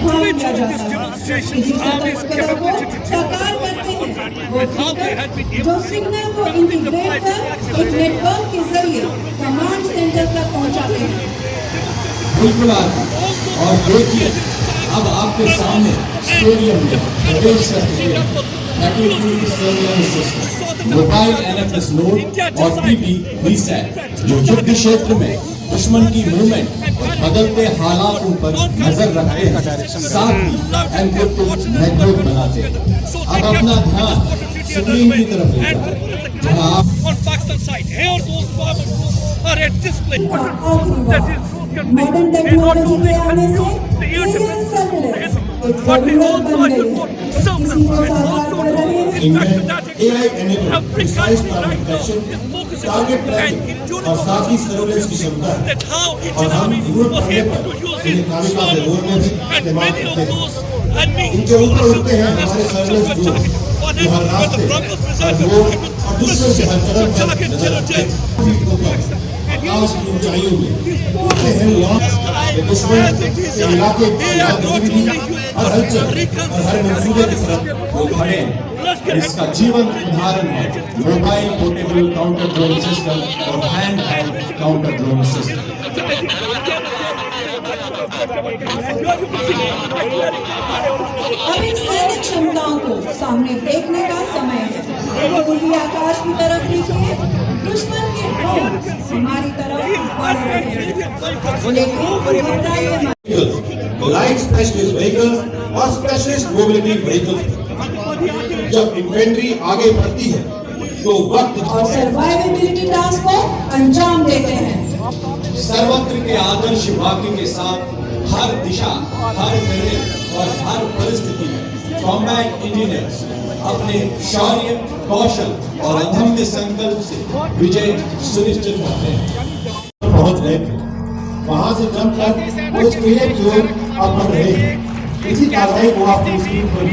भाग किया जाता है। इसी सतर्कता को साकार करते हैं वो फिगर जो सिग्नल को इंटीग्रेट कर एक नेटवर्क के जरिए कमांड सेंटर तक पहुंचाते हैं। बिल्कुल और देखिए अब आपके सामने स्टेडियम में प्रवेश करते हुए मोबाइल एनएफएस नोड और टीवी रीसेट जो युद्ध क्षेत्र में दुश्मन की मूवमेंट और बदलते हालातों पर नजर रखते हैं, साथ ही एनक्रिप्टेड नेटवर्क बनाते हैं। अब अपना ध्यान स्क्रीन की तरफ ले जाए जहां आप मॉडर्न टेक्नोलॉजी के आने से एरियल सर्विलेंस एक जरूरत बन गई है। इसी को साकार कर रहे हैं इनमें AI enabled precise target detection, target tracking और साथ ही सर्विलेंस की क्षमता है और हम जरूरत पड़ने पर इन्हें तालिका से रोकने भी इस्तेमाल करते हैं। इनके ऊपर उड़ते हैं हमारे सर्विलेंस ड्रोन जो हर रास्ते हर रोड और दुश्मन से हर कदम पर नजर रखते हैं। आकाश की ऊंचाइयों में उड़ते हैं लॉन्च दुश्मन के इलाके की गतिविधि हर हलचल और हर मंसूबे की तरफ वो खड़े हैं। इसका जीवन उदाहरण है mobile portable counter drone system और hand held counter drone system. अब इन सैन्य क्षमताओं को सामने देखने का समय है। पूर्वी आकाश की तरफ देखिए, दुश्मन के ड्रोन हमारी तरफ बढ़ रहे हैं, लेकिन घबराइए मत। लाइट स्पेशलिस्ट व्हीकल और स्पेशलिस्ट मोबिलिटी व्हीकल जब इन्फेंट्री आगे बढ़ती है तो वक्त और सर्वाइवेबिलिटी टास्क को अंजाम देते हैं। सर्वत्र के आदर्श वाक्य के साथ हर दिशा, हर निर्णय और हर परिस्थिति में कॉम्बैट इंजीनियर्स अपने शौर्य, कौशल और अदम्य संकल्प से विजय सुनिश्चित करते हैं। पहुंच गए थे, वहां से जमकर उस किले की ओर अब बढ़ रहे हैं। इसी कार्रवाई को आपने स्क्रीन पर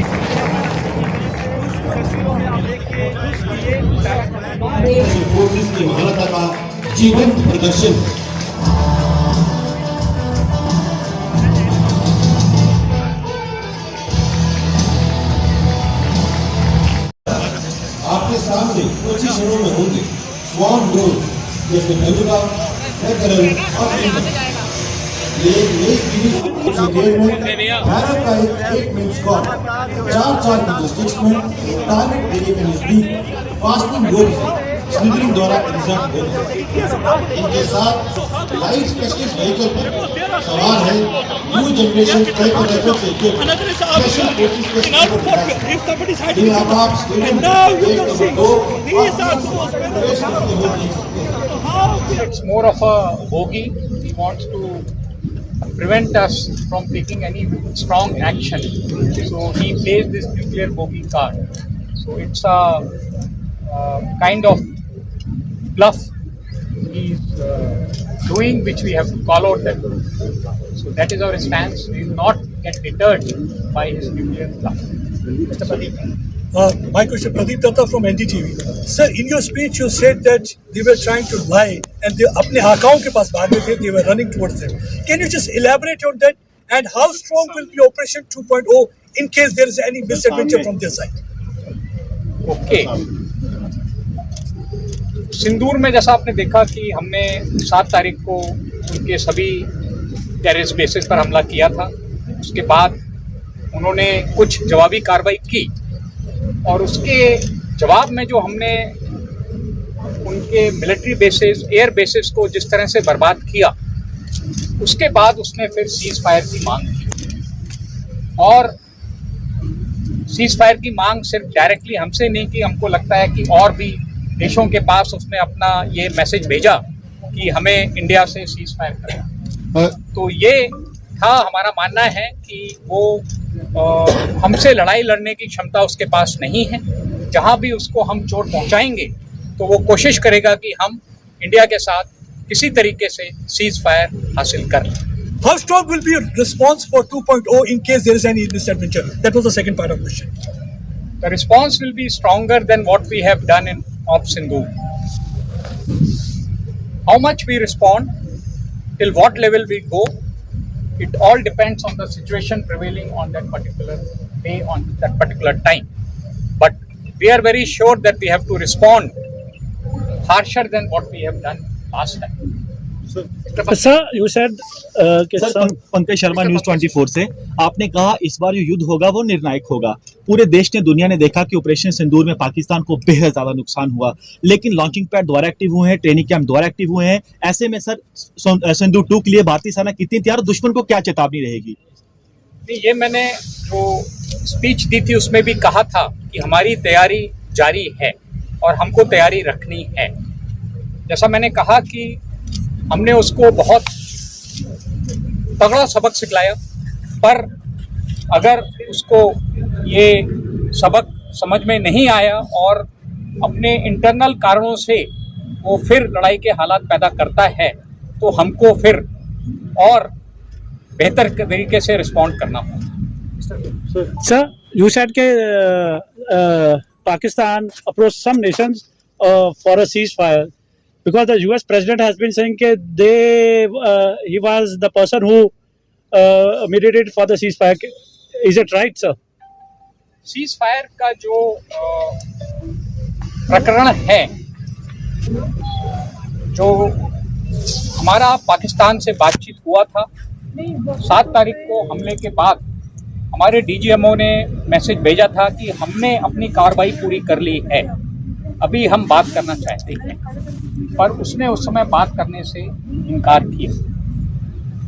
फोर्सेस की महानता का जीवंत प्रदर्शन। आपके सामने कुछ ही क्षणों में होंगे स्वान ड्रोन जैसे बेलुगा, मैकरल और ये नई पीढ़ी में भारत का एक मिनट स्क्वाड 4 लॉजिस्टिक्स में टारगेट एरिया के नजदीक फास्टिंग गोल स्लिदरिंग द्वारा इंतजाम होगा। इनके साथ लाइट स्पेशलिस्ट व्हीकल पर सवार है न्यू जनरेशन टाइप रेफर से स्पेशल फोर्सेस के ये आप stadium number 2 It's more of a bogey. He wants to prevent us from taking any strong action. So he plays this nuclear bogey card. So it's a kind of bluff he's doing, which we have to call out that. So that is our stance. We will not get deterred by his nuclear bluff. Mr. Pradeep. My question, Pradeep Datta from NDTV. Sir, in your speech you said that they were trying to lie and they अपने हाकाओं के पास भाग रहे थे, they were running towards them. Can you just elaborate on that and how strong will be Operation 2.0 in case there is any misadventure from their side? Okay. सिंदूर में जैसा आपने देखा कि हमने 7 तारीख को उनके सभी टेररिस्ट बेसिस पर हमला किया था। उसके बाद उन्होंने कुछ जवाबी कार्रवाई की और उसके जवाब में जो हमने उनके मिलिट्री बेसिस, एयर बेसिस को जिस तरह से बर्बाद किया, उसके बाद उसने फिर सीज फायर की मांग की। और सीज फायर की मांग सिर्फ डायरेक्टली हमसे नहीं की, हमको लगता है कि और भी देशों के पास उसने अपना ये मैसेज भेजा कि हमें इंडिया से सीज फायर करना। तो ये था, हमारा मानना है कि वो हमसे लड़ाई लड़ने की क्षमता उसके पास नहीं है। जहां भी उसको हम चोट पहुंचाएंगे तो वो कोशिश करेगा कि हम इंडिया के साथ किसी तरीके से सीज फायर हासिल कर लें। How strong will be your response for 2.0 in case there is any misadventure? That was the second part of the question. The response will be stronger than what we have done in Op Sindoor. How much we respond, till what level we go, It all depends on the situation prevailing on that particular day, on that particular time. But we are very sure that we have to respond harsher than what we have done last time. Sir, you said कि sir Pankaj Sharma news 24 से आपने कहा इस बार जो युद्ध होगा वो निर्णायक होगा। पूरे देश ने दुनिया ने देखा कि ऑपरेशन सिंदूर में पाकिस्तान को बेहद ज्यादा नुकसान हुआ, लेकिन लॉन्चिंग पैड दोबारा एक्टिव हुए हैं, ट्रेनिंग कैंप दोबारा एक्टिव हुए हैं। ऐसे में सर सिंदूर 2 के लिए भारतीय सेना कितनी तैयार, दुश्मन को क्या चेतावनी रहेगी? ये मैंने जो स्पीच दी थी उसमें भी कहा था कि हमारी तैयारी जारी है और हमको तैयारी रखनी है। जैसा मैंने कहा कि हमने उसको बहुत तगड़ा सबक सिखलाया, पर अगर उसको ये सबक समझ में नहीं आया और अपने इंटरनल कारणों से वो फिर लड़ाई के हालात पैदा करता है तो हमको फिर और बेहतर तरीके से रिस्पॉन्ड करना होगा। Sir, you said that Pakistan approached some nations for a ceasefire because the US president has been saying that he was the person who mediated for the ceasefire. Is it right, sir? Cease fire का जो प्रकरण है, जो हमारा पाकिस्तान से बातचीत हुआ था 7 तारीख को हमले के बाद, हमारे डीजीएमओ ने मैसेज भेजा था कि हमने अपनी कार्रवाई पूरी कर ली है, अभी हम बात करना चाहते हैं, पर उसने उस समय बात करने से इनकार किया।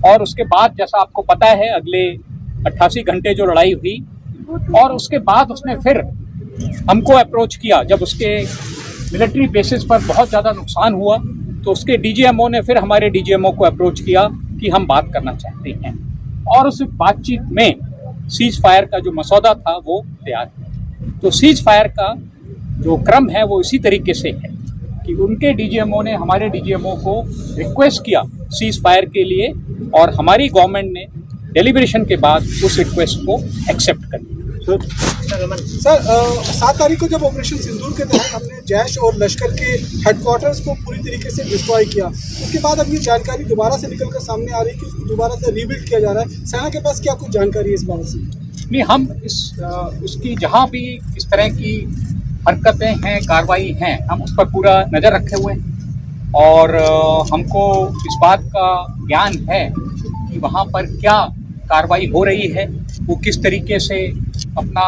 और उसके बाद जैसा आपको पता है अगले 88 घंटे जो लड़ाई हुई और उसके बाद उसने फिर हमको अप्रोच किया। जब उसके मिलिट्री बेसिस पर बहुत ज़्यादा नुकसान हुआ तो उसके डीजीएमओ ने फिर हमारे डीजीएमओ को अप्रोच किया कि हम बात करना चाहते हैं, और उस बातचीत में सीज फायर का जो मसौदा था वो तैयार है। तो सीज फायर का जो क्रम है वो इसी तरीके से है कि उनके डीजीएमओ ने हमारे डीजीएमओ को रिक्वेस्ट किया सीज फायर के लिए और हमारी गवर्नमेंट ने डेलिब्रेशन के बाद उस रिक्वेस्ट को एक्सेप्ट कर लिया। सर 7 तारीख को जब ऑपरेशन सिंदूर के तहत हमने जैश और लश्कर के हेडक्वार्टर्स को पूरी तरीके से डिस्ट्रॉय किया, उसके बाद अब ये जानकारी दोबारा से निकलकर सामने आ रही है कि उसको दोबारा से रीबिल्ड किया जा रहा है। सेना के पास क्या कुछ जानकारी है इस बारे से? नहीं, हम उसकी जहाँ भी इस तरह की हरकतें हैं, कार्रवाई हैं, हम उस पर पूरा नज़र रखे हुए हैं और हमको इस बात का ज्ञान है कि वहाँ पर क्या कार्रवाई हो रही है, वो किस तरीके से अपना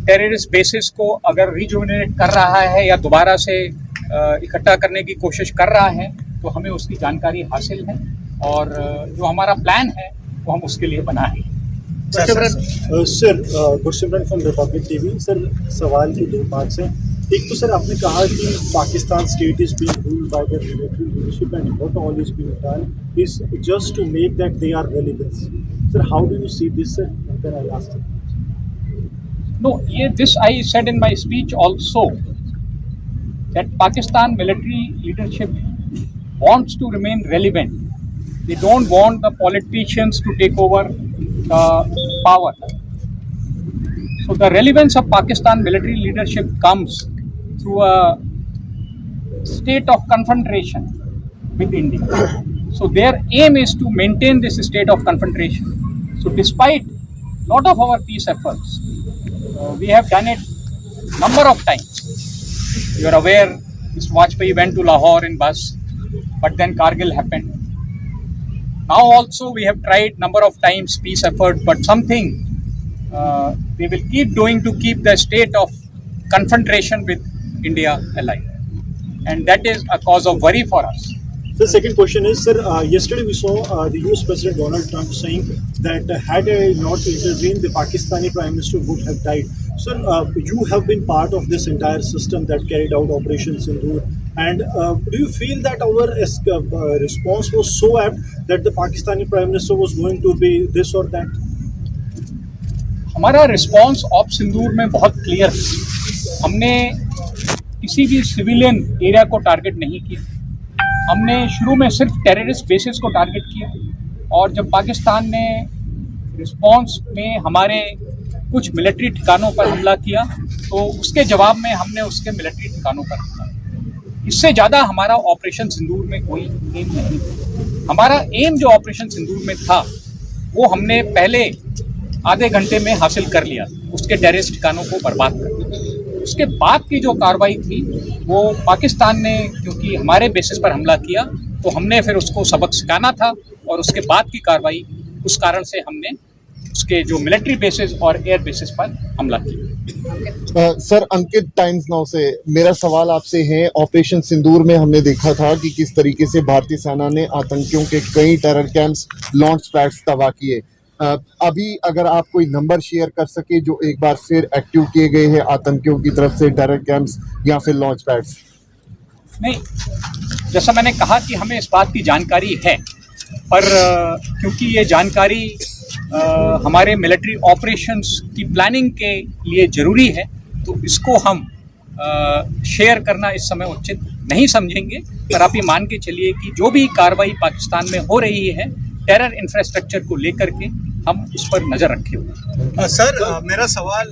टेररिस्ट बेसिस को अगर रिजुविनेट कर रहा है या दोबारा से इकट्ठा करने की कोशिश कर रहा है, तो हमें उसकी जानकारी हासिल है और जो हमारा प्लान है वो हम उसके लिए बना है। Sir Gursimran from Republic TV. Sir सवाल की 2 पार्ट्स हैं। एक तो सर आपने कहा कि Pakistan state is being ruled by the military leadership and what all is being done is just to make that they are relevant. Sir how do you see this sir? Then I last. No, this I said in my speech also that Pakistan military leadership wants to remain relevant. They don't want the politicians to take over the power. So the relevance of Pakistan military leadership comes through a state of confrontation with India. So their aim is to maintain this state of confrontation. So despite lot of our peace efforts, we have done it number of times. You are aware, Mr. Vajpayee went to Lahore in bus, but then Kargil happened. Now also we have tried number of times peace effort, but something we will keep doing to keep the state of confrontation with India alive, and that is a cause of worry for us. The second question is, sir, yesterday we saw the US President Donald Trump saying that had I not intervened, the Pakistani Prime Minister would have died. Sir, you have been part of this entire system that carried out Operation Sindoor, and do you feel that our response was so apt that the Pakistani Prime Minister was going to be this or that? हमारा response of सिंदूर में बहुत clear है। हमने किसी भी civilian area को target नहीं किया, हमने शुरू में सिर्फ टेररिस्ट बेसिस को टारगेट किया और जब पाकिस्तान ने रिस्पॉन्स में हमारे कुछ मिलिट्री ठिकानों पर हमला किया तो उसके जवाब में हमने उसके मिलिट्री ठिकानों पर हमला किया। इससे ज़्यादा हमारा ऑपरेशन सिंदूर में कोई एम नहीं। हमारा एम जो ऑपरेशन सिंदूर में था वो हमने पहले आधे घंटे में हासिल कर लिया, उसके टेररिस्ट ठिकानों को बर्बाद कर दिया। उसके बाद की जो कार्रवाई थी वो पाकिस्तान ने क्योंकि हमारे बेसिस पर हमला किया तो हमने फिर उसको सबक सिखाना था और उसके बाद की कार्रवाई उस कारण से हमने उसके जो मिलिट्री बेसिस और एयर बेसिस पर हमला किया। सर, अंकित टाइम्स नाउ से मेरा सवाल आपसे है, ऑपरेशन सिंदूर में हमने देखा था कि किस तरीके से भारतीय सेना ने आतंकियों के कई टेरर कैंप्स, लॉन्च पैड्स तबाह किए। अभी अगर आप कोई नंबर शेयर कर सके जो एक बार फिर एक्टिव किए गए हैं आतंकियों की तरफ से टेरर कैंप्स या फिर लॉन्च पैड्स। नहीं, जैसा मैंने कहा कि हमें इस बात की जानकारी है, पर क्योंकि ये जानकारी हमारे मिलिट्री ऑपरेशंस की प्लानिंग के लिए ज़रूरी है तो इसको हम शेयर करना इस समय उचित नहीं समझेंगे। पर आप ये मान के चलिए कि जो भी कार्रवाई पाकिस्तान में हो रही है टेरर इंफ्रास्ट्रक्चर को लेकर के हम उस पर नज़र रखे हुए। सर, मेरा सवाल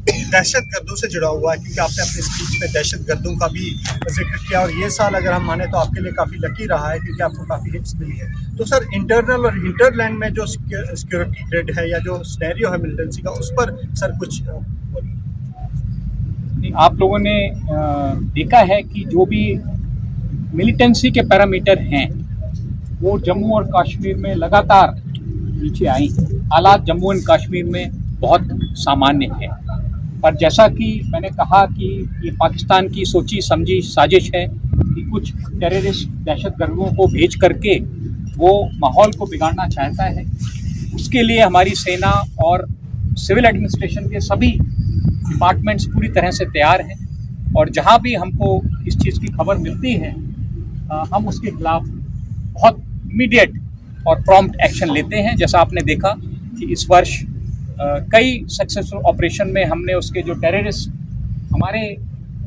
दहशतगर्दों से जुड़ा हुआ है क्योंकि आपने अपनी स्पीच में दहशतगर्दों का भी जिक्र किया और ये साल अगर हम माने तो आपके लिए काफ़ी लकी रहा है क्योंकि आपको काफ़ी हिट्स मिली है। तो सर, इंटरनल और इंटरलैंड में जो सिक्योरिटी थ्रेट है या जो सिनेरियो है मिलिटेंसी का, उस पर सर कुछ आप लोगों ने देखा है कि जो भी मिलिटेंसी के पैरामीटर हैं वो जम्मू और कश्मीर में लगातार नीचे आई। हालात जम्मू एंड कश्मीर में बहुत सामान्य है, पर जैसा कि मैंने कहा कि ये पाकिस्तान की सोची समझी साजिश है कि कुछ टेररिस्ट दहशतगर्दों को भेज करके वो माहौल को बिगाड़ना चाहता है। उसके लिए हमारी सेना और सिविल एडमिनिस्ट्रेशन के सभी डिपार्टमेंट्स पूरी तरह से तैयार हैं और जहाँ भी हमको इस चीज़ की खबर मिलती है हम उसके खिलाफ बहुत इमीडिएट और प्रॉम्प्ट एक्शन लेते हैं। जैसा आपने देखा कि इस वर्ष कई सक्सेसफुल ऑपरेशन में हमने उसके जो टेररिस्ट हमारे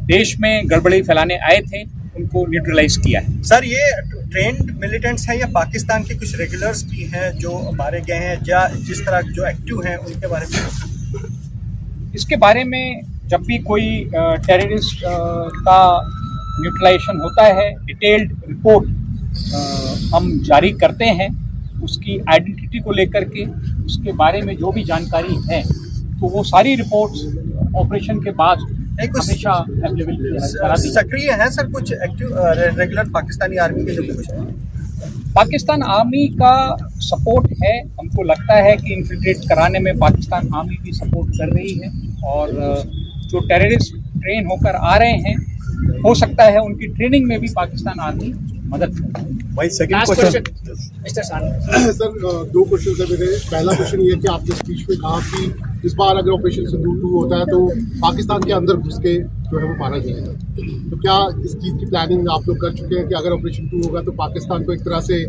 देश में गड़बड़ी फैलाने आए थे उनको न्यूट्रलाइज किया है। सर, ये ट्रेंड मिलिटेंट्स हैं या पाकिस्तान के कुछ रेगुलर्स भी हैं जो मारे गए हैं या जिस तरह जो एक्टिव हैं उनके बारे में? इसके बारे में जब भी कोई टेररिस्ट का न्यूट्रलाइजेशन होता है डिटेल्ड रिपोर्ट हम जारी करते हैं उसकी आइडेंटिटी को लेकर के, उसके बारे में जो भी जानकारी है तो वो सारी रिपोर्ट्स ऑपरेशन के बाद हमेशा अवेलेबल करा दी। सक्रिय है सर कुछ एक्टिव रेगुलर पाकिस्तानी आर्मी के जो कुछ है? पाकिस्तान आर्मी का सपोर्ट है। हमको लगता है कि इन्फिल्ट्रेट कराने में पाकिस्तान आर्मी भी सपोर्ट कर रही है और जो टेररिस्ट ट्रेन होकर आ रहे हैं हो सकता है उनकी ट्रेनिंग में भी पाकिस्तान आर्मी मदद करे। भाई, सेकंड क्वेश्चन सर, दो क्वेश्चन है मेरे। पहला क्वेश्चन ये है कि आपने स्पीच में कहा कि इस बार अगर ऑपरेशन सिंदूर 2 होता है तो पाकिस्तान के अंदर घुस के जो है वो मारा जाएगा, तो क्या इस चीज़ की प्लानिंग आप लोग कर चुके हैं कि अगर ऑपरेशन 2 होगा तो पाकिस्तान को एक तरह से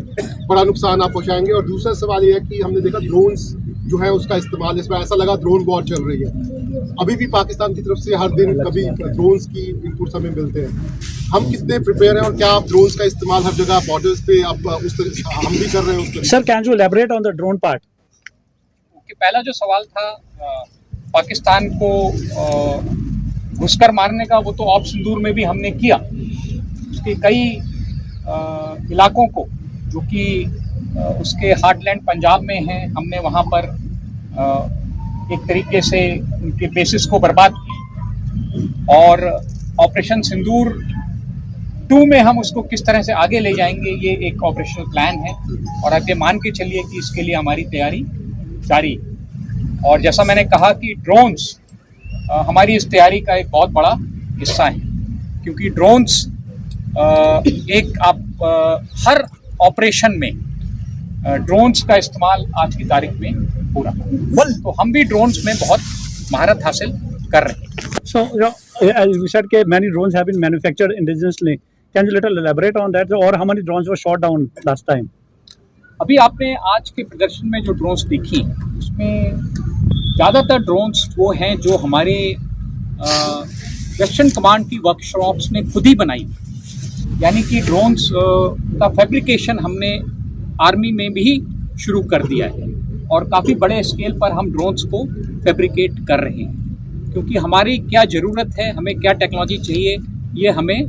बड़ा नुकसान आप पहुँचाएंगे? और दूसरा सवाल ये है कि हमने देखा ड्रोन्स जो है उसका इस्तेमाल, इसमें ऐसा लगा ड्रोन वॉर चल रही है। अभी भी पाकिस्तान की तरफ से हर दिन कभी ड्रोन्स की इनपुट्स हमें मिलते हैं। हम कितने प्रिपेयर हैं और क्या आप ड्रोन्स का इस्तेमाल हर जगह बॉर्डर्स पे आप उस तरह हम भी कर रहे हैं उस तरह? Sir, can you elaborate on the drone part? पहला जो सवाल था पाकिस्तान को घुसकर मारने का, वो तो ऑप सिंदूर में भी हमने किया। उसके कई इलाकों को जो कि उसके हार्टलैंड पंजाब में हैं, हमने वहाँ पर एक तरीके से उनके बेसिस को बर्बाद किया और ऑपरेशन सिंदूर 2 में हम उसको किस तरह से आगे ले जाएंगे ये एक ऑपरेशनल प्लान है और आप ये मान के चलिए कि इसके लिए हमारी तैयारी जारी है। और जैसा मैंने कहा कि ड्रोन्स हमारी इस तैयारी का एक बहुत बड़ा हिस्सा है क्योंकि ड्रोन्स हर ऑपरेशन में ड्रोन्स का इस्तेमाल आज की तारीख में हो रहा है, तो हम भी ड्रोन्स में बहुत महारत हासिल कर रहे हैं। So, as you said, many drones have been manufactured indigenously. Can you little elaborate on that? Or how many drones were shot down last time? अभी आपने आज के प्रदर्शन में जो ड्रोन्स देखी उसमें ज़्यादातर ड्रोन्स वो हैं जो हमारे वेस्टर्न कमांड की वर्कशॉप्स ने खुद ही बनाई, यानी कि ड्रोन्स का फैब्रिकेशन हमने आर्मी में भी शुरू कर दिया है और काफ़ी बड़े स्केल पर हम ड्रोन्स को फैब्रिकेट कर रहे हैं क्योंकि हमारी क्या ज़रूरत है, हमें क्या टेक्नोलॉजी चाहिए, ये हमें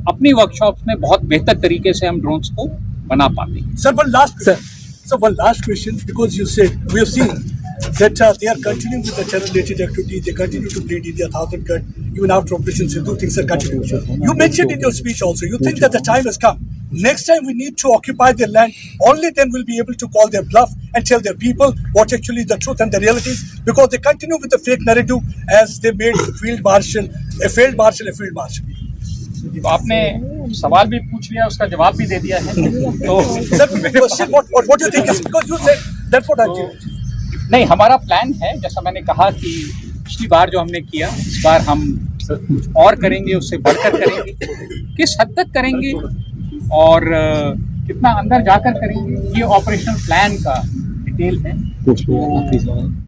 अपनी वर्कशॉप्स में बहुत बेहतर तरीके से हम ड्रोन्स को बना पाते हैं। Sir, one last question, because you said we have seen that they are continuing with the terror-related activity. They continue to bleed in their 1,000 cut even after Operation Sindoor. Things are continuing. You mentioned in your speech also. You think that the time has come. Next time we need to occupy their land. Only then we'll be able to call their bluff and tell their people what actually the truth and the reality is. Because they continue with the fake narrative as they made field marshal a failed marshal a field marshal. तो आपने सवाल भी पूछ लिया, उसका जवाब भी दे दिया है। तो Sir, question, what do you think is, because you said that's what I did. नहीं, हमारा प्लान है, जैसा मैंने कहा कि पिछली बार जो हमने किया, इस बार हम कुछ और करेंगे, उससे बढ़कर करेंगे। किस हद तक करेंगे और कितना अंदर जाकर करेंगे, ये ऑपरेशनल प्लान का डिटेल है।